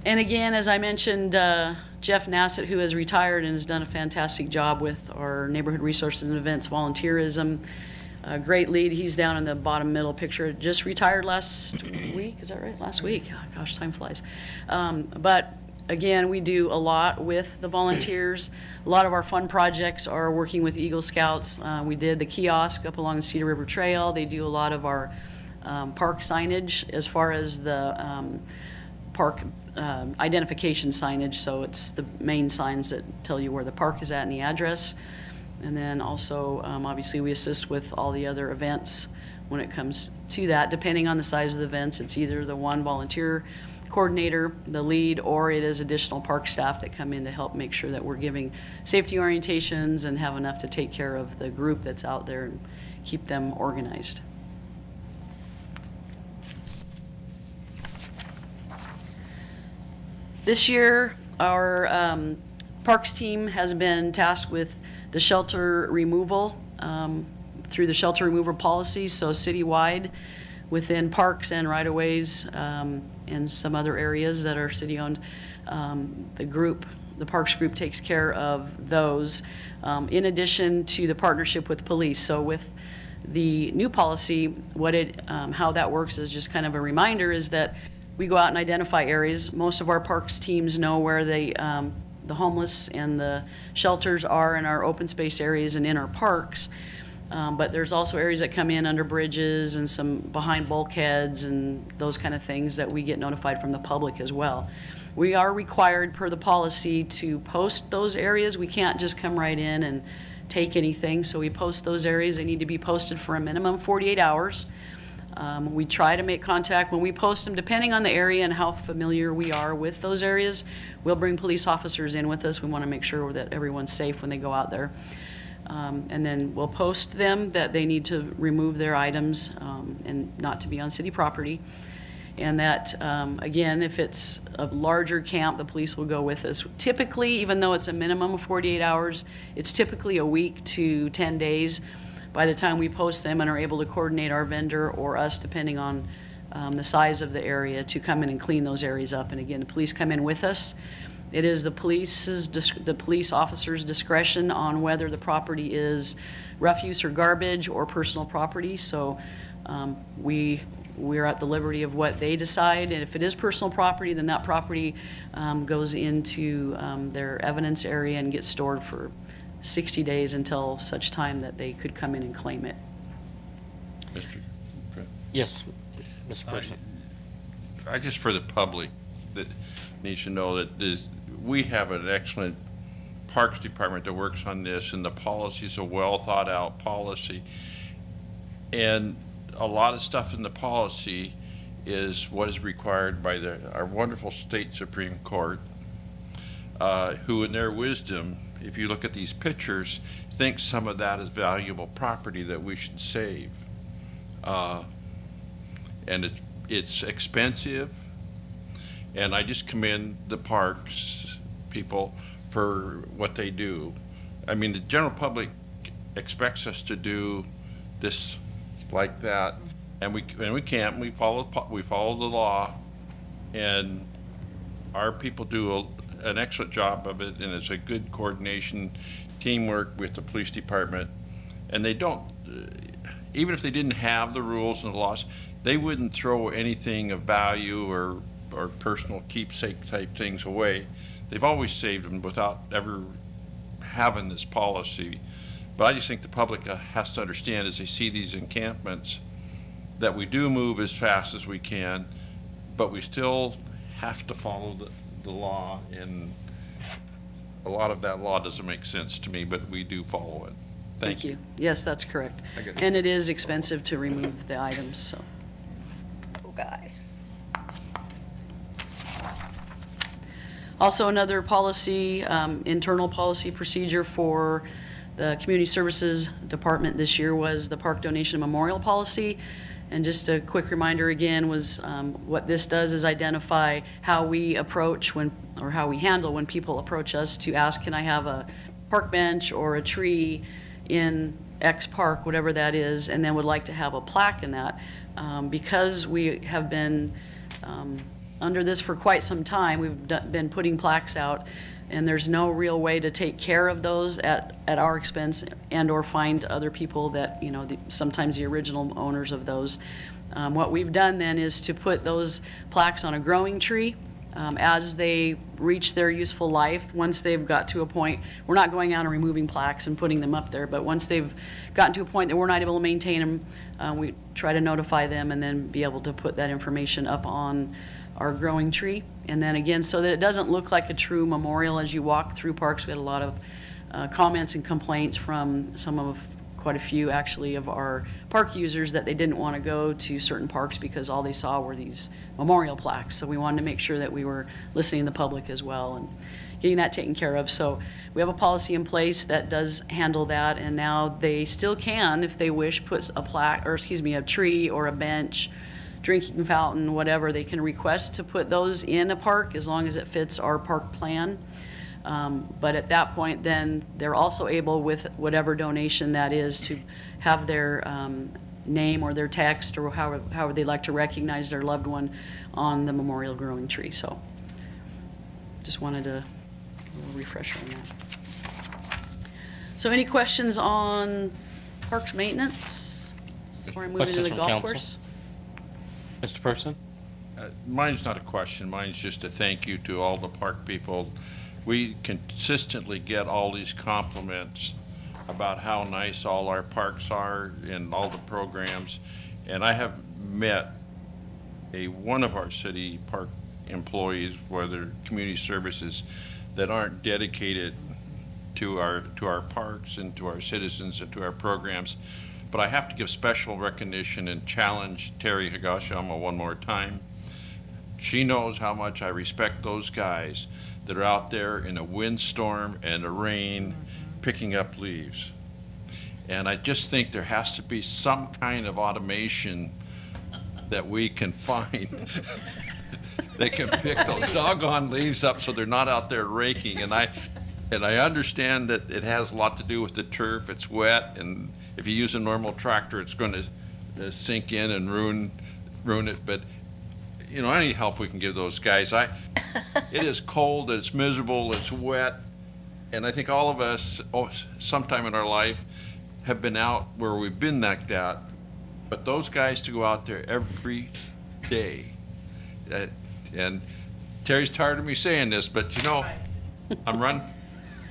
And again, as I mentioned, Jeff Nassett, who has retired and has done a fantastic job with our neighborhood resources and events volunteerism. A great lead. He's down in the bottom middle picture. Just retired last week. Is that right? Last week. Oh, gosh, time flies. But again, we do a lot with the volunteers. A lot of our fun projects are working with Eagle Scouts. We did the kiosk up along the Cedar River Trail. They do a lot of our park signage as far as the park identification signage. So it's the main signs that tell you where the park is at and the address. And then also, obviously, we assist with all the other events when it comes to that. Depending on the size of the events, it's either the one volunteer coordinator, the lead, or it is additional park staff that come in to help make sure that we're giving safety orientations and have enough to take care of the group that's out there and keep them organized. This year, our parks team has been tasked with the shelter removal through the shelter removal policies, so citywide within parks and right-of-ways and some other areas that are city-owned. The Parks Group takes care of those, in addition to the partnership with police. So with the new policy, how that works is just kind of a reminder is that we go out and identify areas. Most of our parks teams know where the homeless and the shelters are in our open space areas and in our parks. But there's also areas that come in under bridges and some behind bulkheads and those kind of things that we get notified from the public as well. We are required per the policy to post those areas. We can't just come right in and take anything. So we post those areas. They need to be posted for a minimum of 48 hours. We try to make contact when we post them, depending on the area and how familiar we are with those areas. We'll bring police officers in with us. We want to make sure that everyone's safe when they go out there. And then we'll post them that they need to remove their items and not to be on city property. And that, again, if it's a larger camp, the police will go with us. Typically, even though it's a minimum of 48 hours, it's typically a week to 10 days by the time we post them and are able to coordinate our vendor or us, depending on the size of the area, to come in and clean those areas up. And again, the police come in with us. It is the police officer's discretion on whether the property is refuse or garbage or personal property. So we're at the liberty of what they decide. And if it is personal property, then that property goes into their evidence area and gets stored for 60 days until such time that they could come in and claim it. Mr. Trent? Yes, Mr. President. I just, for the public that needs to know that we have an excellent Parks Department that works on this, and the policy is a well-thought-out policy. And a lot of stuff in the policy is what is required by our wonderful state Supreme Court, who in their wisdom, if you look at these pictures, think some of that is valuable property that we should save. And it's expensive, and I just commend the parks people for what they do. I mean, the general public expects us to do this like that, and we can't. We follow the law, and our people do an excellent job of it, and it's a good coordination, teamwork with the police department. And they don't, even if they didn't have the rules and the laws, they wouldn't throw anything of value or or personal keepsake type things away. They've always saved them without ever having this policy. But I just think the public has to understand as they see these encampments that we do move as fast as we can, but we still have to follow the law, and a lot of that law doesn't make sense to me, but we do follow it. Thank you. Yes, that's correct. I get it. And it is expensive to remove the items, so. Oh, guy. Also, another policy, internal policy procedure for the Community Services Department this year was the park donation memorial policy. And just a quick reminder again was what this does is identify how we approach when, or how we handle when people approach us to ask, can I have a park bench or a tree in X park, whatever that is, and then would like to have a plaque in that. Because we have been under this for quite some time, we've been putting plaques out, and there's no real way to take care of those at our expense and/or find other people that, you know, sometimes the original owners of those. What we've done then is to put those plaques on a growing tree as they reach their useful life. Once they've got to a point, we're not going out and removing plaques and putting them up there, but once they've gotten to a point that we're not able to maintain them, we try to notify them and then be able to put that information up on our growing tree. And then again, so that it doesn't look like a true memorial as you walk through parks. We had a lot of comments and complaints from quite a few actually of our park users that they didn't want to go to certain parks because all they saw were these memorial plaques. So we wanted to make sure that we were listening to the public as well and getting that taken care of. So we have a policy in place that does handle that, and now they still can, if they wish, put a plaque, or excuse me, a tree or a bench, drinking fountain, whatever. They can request to put those in a park as long as it fits our park plan. But at that point, then they're also able, with whatever donation that is, to have their name or their text or however they like to recognize their loved one on the memorial growing tree. So just wanted a little refresher on that. So any questions on parks maintenance before I move into Questions the from golf council? course? Mr. Person? Mine's not a question, mine's just a thank you to all the park people. We consistently get all these compliments about how nice all our parks are and all the programs. And I have met one of our city park employees, whether community services, that aren't dedicated to our parks and to our citizens and to our programs. But I have to give special recognition and challenge Terry Higashiyama one more time. She knows how much I respect those guys that are out there in a windstorm and a rain picking up leaves. And I just think there has to be some kind of automation that we can find. They can pick those doggone leaves up so they're not out there raking. And I understand that it has a lot to do with the turf. It's wet, and if you use a normal tractor, it's going to sink in and ruin it. But you know, any help we can give those guys. It is cold, it's miserable, it's wet, and I think all of us, sometime in our life, have been out where we've been like that. But those guys to go out there every day, and Terry's tired of me saying this, but you know, I'm running.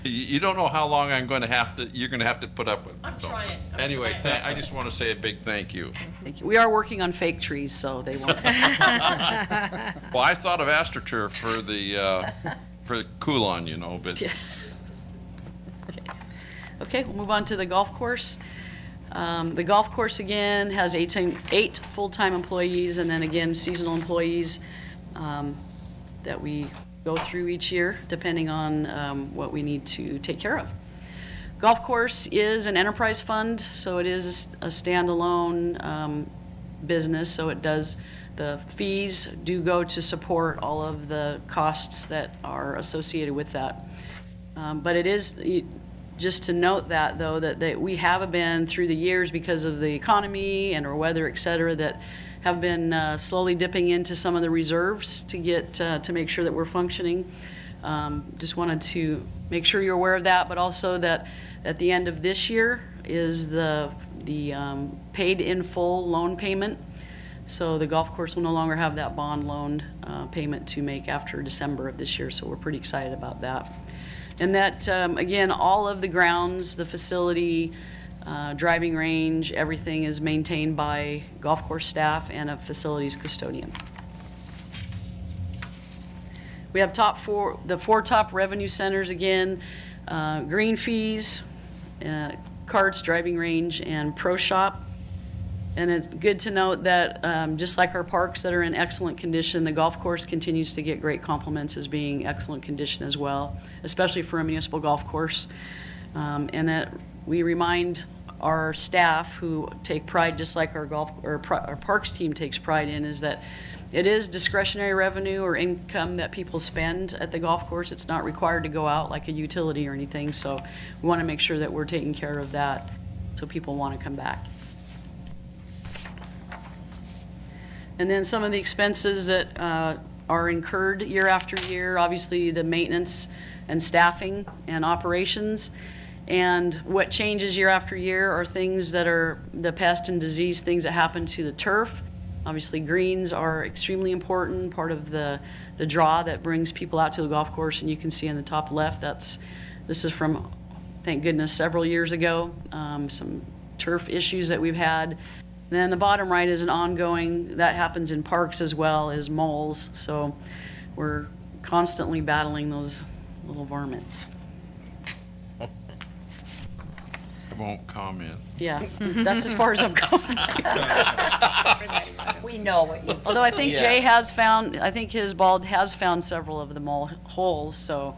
You don't know how long you're going to have to put up with. I'm So, trying. Anyway, I just want to say a big thank you. Thank you. We are working on fake trees, so they won't. Well, I thought of AstroTurf for the Coolon, you know, but Yeah. Okay, we'll move on to the golf course. The golf course, again, has eight full-time employees, and then again, seasonal employees that we go through each year, depending on what we need to take care of. Golf course is an enterprise fund, so it is a standalone business, so the fees do go to support all of the costs that are associated with that. But it is, just to note that, though, that we have been, through the years, because of the economy and our weather, et cetera, that have been slowly dipping into some of the reserves to get, to make sure that we're functioning. Just wanted to make sure you're aware of that, but also that at the end of this year is the paid in full loan payment So the golf course will no longer have that bond loan payment to make after December of this year, so we're pretty excited about that. And that, again, all of the grounds, the facility, driving range, everything is maintained by golf course staff and a facilities custodian. We have the four top revenue centers again, green fees, carts, driving range, and pro shop. And it's good to note that just like our parks that are in excellent condition, the golf course continues to get great compliments as being excellent condition as well, especially for a municipal golf course. And that we remind our staff who take pride, just like our parks team takes pride in, is that it is discretionary revenue or income that people spend at the golf course. It's not required to go out like a utility or anything, so we want to make sure that we're taking care of that so people want to come back. And then some of the expenses that are incurred year after year, obviously the maintenance and staffing and operations. And what changes year after year are things that are the pest and disease things that happen to the turf. Obviously, greens are extremely important, part of the draw that brings people out to the golf course. And you can see in the top left, this is from, thank goodness, several years ago, some turf issues that we've had. And then the bottom right is an ongoing, that happens in parks as well as moles. So we're constantly battling those little varmints. I won't comment. Yeah, that's as far as I'm going. We know what you. Although I think Yes. Jay has found, I think his bald has found several of the mole holes, so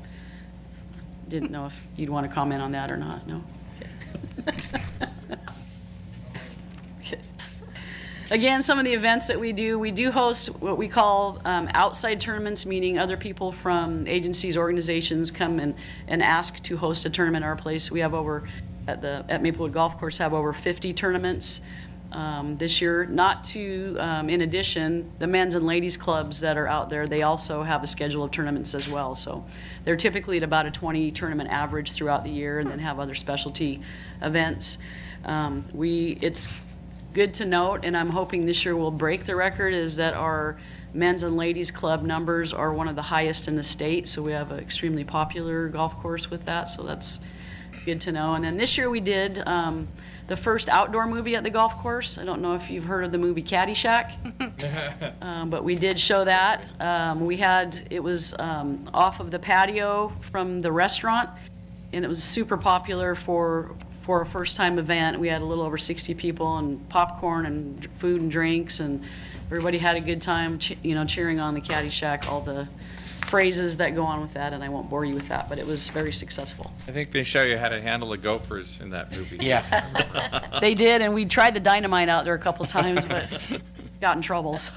didn't know if you'd want to comment on that or not, no? Okay. Again, some of the events that we do host what we call outside tournaments, meaning other people from agencies, organizations come and ask to host a tournament at our place. We have at Maplewood Golf Course have over 50 tournaments this year. In addition, the men's and ladies clubs that are out there, they also have a schedule of tournaments as well. So they're typically at about a 20 tournament average throughout the year, and then have other specialty events. It's good to note, and I'm hoping this year we'll break the record, is that our men's and ladies club numbers are one of the highest in the state. So we have an extremely popular golf course with that. So that's good to know. And then this year we did the first outdoor movie at the golf course. I don't know if you've heard of the movie Caddyshack, but we did show that. It was off of the patio from the restaurant, and it was super popular for a first-time event. We had a little over 60 people, and popcorn and food and drinks, and everybody had a good time, cheering on the Caddyshack, all the phrases that go on with that, and I won't bore you with that, but it was very successful. I think they show you how to handle the gophers in that movie. Yeah. They did, and we tried the dynamite out there a couple times, but got in trouble, so.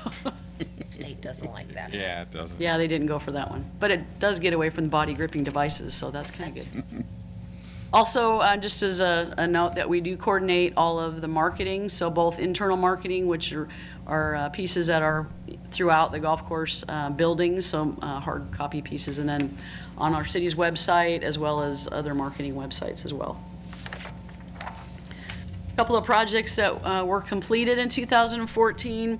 State doesn't like that. Yeah, it doesn't. Yeah, they didn't go for that one. But it does get away from the body gripping devices, so that's kind of good. Also, just as a note that we do coordinate all of the marketing, so both internal marketing, which are pieces that are throughout the golf course buildings, so hard copy pieces, and then on our city's website, as well as other marketing websites as well. A couple of projects that were completed in 2014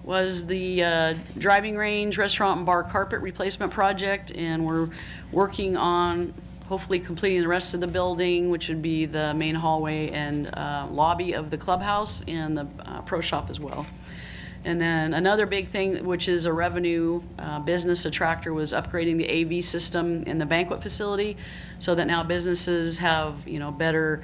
was the driving range, restaurant and bar carpet replacement project, and we're working on hopefully completing the rest of the building, which would be the main hallway and lobby of the clubhouse and the pro shop as well. And then another big thing, which is a revenue business attractor, was upgrading the AV system in the banquet facility so that now businesses have, better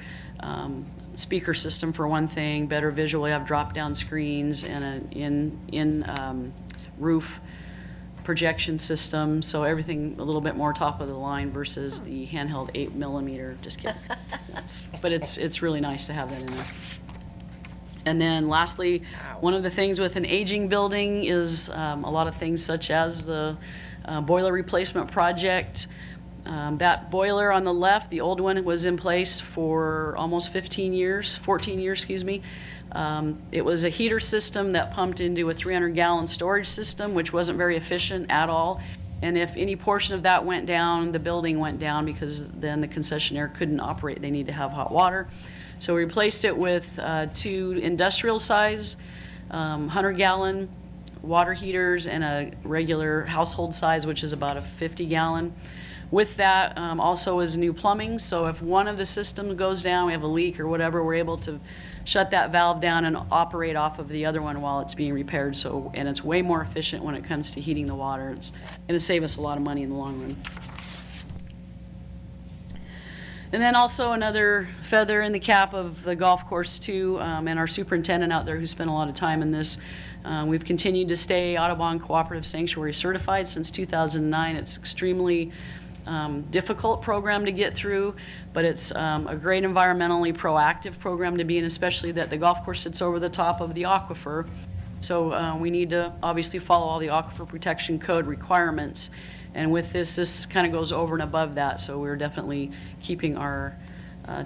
speaker system for one thing, better visual. We have drop-down screens and an roof projection system, so everything a little bit more top of the line versus the handheld 8mm. Just kidding. But it's really nice to have that in there. And then lastly, one of the things with an aging building is a lot of things such as the boiler replacement project. That boiler on the left, the old one, was in place for almost 14 years, excuse me. It was a heater system that pumped into a 300-gallon storage system, which wasn't very efficient at all. And if any portion of that went down, the building went down, because then the concessionaire couldn't operate. They need to have hot water. So we replaced it with 2 industrial-size 100-gallon water heaters and a regular household size, which is about a 50-gallon. With that, also is new plumbing, so if one of the systems goes down, we have a leak or whatever, we're able to shut that valve down and operate off of the other one while it's being repaired. So, and it's way more efficient when it comes to heating the water. It's going to save us a lot of money in the long run. And then also another feather in the cap of the golf course too, and our superintendent out there who spent a lot of time in this. We've continued to stay Audubon Cooperative Sanctuary certified since 2009. It's extremely difficult program to get through, but it's a great environmentally proactive program to be in, especially that the golf course sits over the top of the aquifer. So we need to obviously follow all the Aquifer Protection Code requirements. And with this kind of goes over and above that, so we're definitely keeping our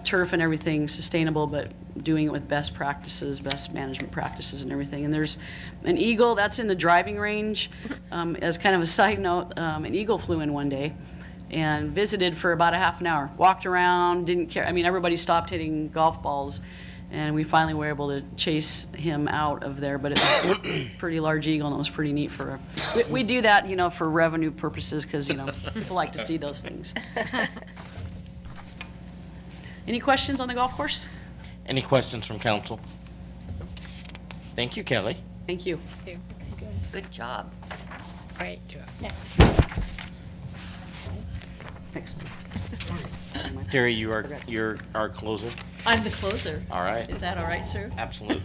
turf and everything sustainable, but doing it with best practices, best management practices and everything. And there's an eagle that's in the driving range. As kind of a side note, an eagle flew in one day and visited for about a half an hour, walked around, didn't care. I mean, everybody stopped hitting golf balls, and we finally were able to chase him out of there. But it was a pretty large eagle, and it was pretty neat for we do that, you know, for revenue purposes, because, you know, people like to see those things. Any questions on the golf course? Any questions from council? Thank you, Kelly. Thank you. Good job. Great job. Next. Next. Terry, you're our closer. I'm the closer. All right. Is that all right, sir? Absolutely.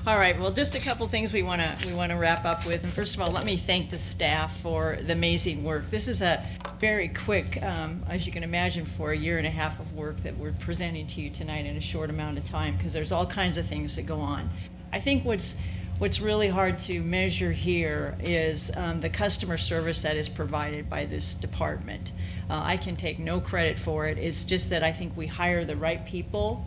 All right, well, just a couple things we want to wrap up with. And first of all, let me thank the staff for the amazing work. This is a very quick, as you can imagine, for a year and a half of work that we're presenting to you tonight in a short amount of time, because there's all kinds of things that go on. I think what's really hard to measure here is the customer service that is provided by this department. I can take no credit for it. It's just that I think we hire the right people.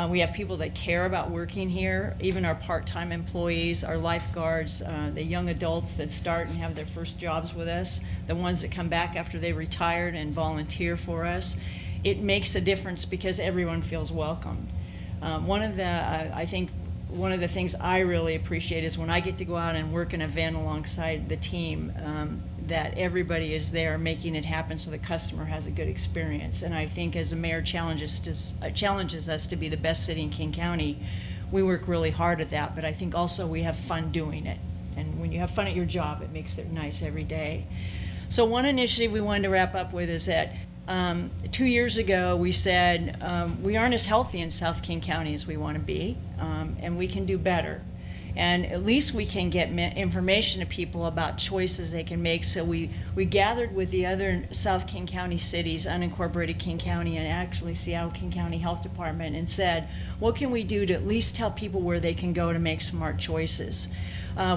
We have people that care about working here, even our part-time employees, our lifeguards, the young adults that start and have their first jobs with us, the ones that come back after they retired and volunteer for us. It makes a difference because everyone feels welcome. I think one of the things I really appreciate is when I get to go out and work an event alongside the team, that everybody is there making it happen so the customer has a good experience. And I think as the mayor challenges us to be the best city in King County, we work really hard at that, but I think also we have fun doing it. And when you have fun at your job, it makes it nice every day. So one initiative we wanted to wrap up with is that 2 years ago, we said we aren't as healthy in South King County as we want to be, and we can do better. And at least we can get information to people about choices they can make. So we gathered with the other South King County cities, unincorporated King County, and actually Seattle King County Health Department, and said, what can we do to at least tell people where they can go to make smart choices?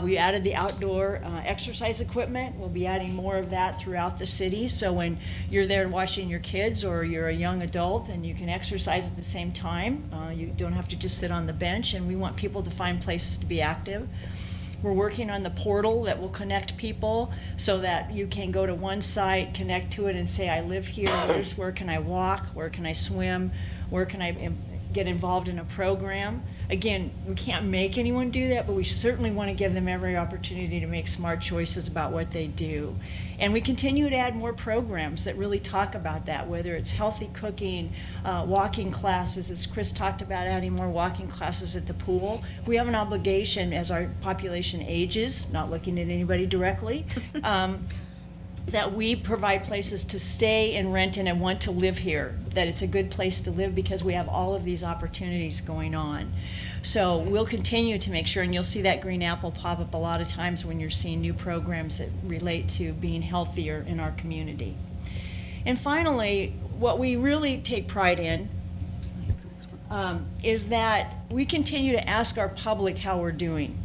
We added the outdoor exercise equipment. We'll be adding more of that throughout the city. So when you're there watching your kids or you're a young adult and you can exercise at the same time, you don't have to just sit on the bench, and we want people to find places to be active. We're working on the portal that will connect people so that you can go to one site, connect to it, and say, I live here, where can I walk, where can I swim, where can I get involved in a program. Again, we can't make anyone do that, but we certainly want to give them every opportunity to make smart choices about what they do. And we continue to add more programs that really talk about that, whether it's healthy cooking, walking classes, as Chris talked about, adding more walking classes at the pool. We have an obligation as our population ages, not looking at anybody directly, that we provide places to stay and rent in and want to live here, that it's a good place to live because we have all of these opportunities going on. So we'll continue to make sure, and you'll see that green apple pop up a lot of times when you're seeing new programs that relate to being healthier in our community. And finally, what we really take pride in is that we continue to ask our public how we're doing.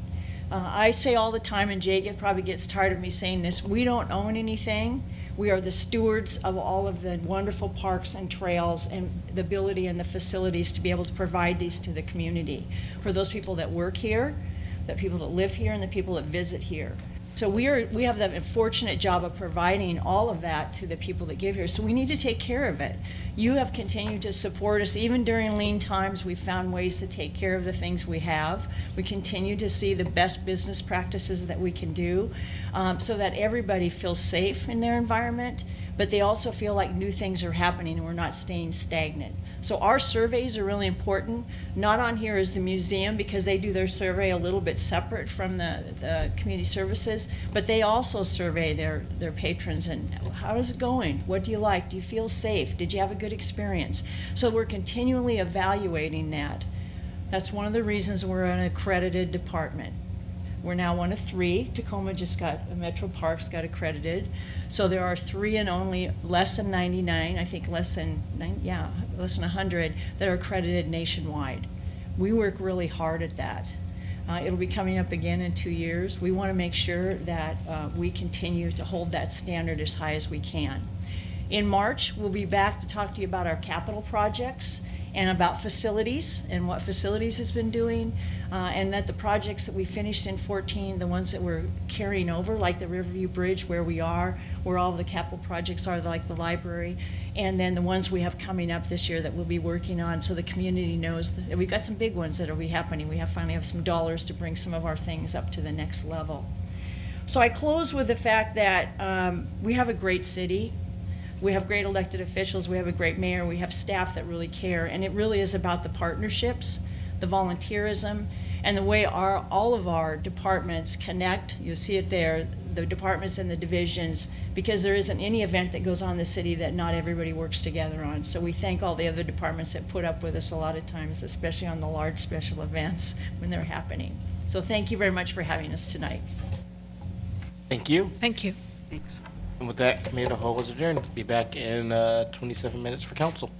I say all the time, and Jay probably gets tired of me saying this, we don't own anything. We are the stewards of all of the wonderful parks and trails and the ability and the facilities to be able to provide these to the community. For those people that work here, the people that live here, and the people that visit here. So we have the fortunate job of providing all of that to the people that give here. So we need to take care of it. You have continued to support us. Even during lean times, we've found ways to take care of the things we have. We continue to see the best business practices that we can do so that everybody feels safe in their environment, but they also feel like new things are happening and we're not staying stagnant. So our surveys are really important. Not on here is the museum because they do their survey a little bit separate from the community services, but they also survey their patrons and how is it going? What do you like? Do you feel safe? Did you have a good experience? So we're continually evaluating that. That's one of the reasons we're an accredited department. We're now one of 3. Tacoma just got, Metro Parks got accredited. So there are 3 and only less than 99, I think less than 100 that are accredited nationwide. We work really hard at that. It'll be coming up again in 2 years. We want to make sure that we continue to hold that standard as high as we can. In March, we'll be back to talk to you about our capital projects and about facilities and what facilities has been doing, and that the projects that we finished in 14, the ones that we're carrying over, like the Riverview Bridge where we are, where all of the capital projects are, like the library, and then the ones we have coming up this year that we'll be working on so the community knows that we've got some big ones that will be happening. We finally have some dollars to bring some of our things up to the next level. So I close with the fact that we have a great city. We have great elected officials, we have a great mayor, we have staff that really care, and it really is about the partnerships, the volunteerism, and the way all of our departments connect. You'll see it there, the departments and the divisions, because there isn't any event that goes on in the city that not everybody works together on. So we thank all the other departments that put up with us a lot of times, especially on the large special events when they're happening. So thank you very much for having us tonight. Thank you. Thank you. Thanks. And with that, committee of the whole is adjourned. Be back in 27 minutes for council.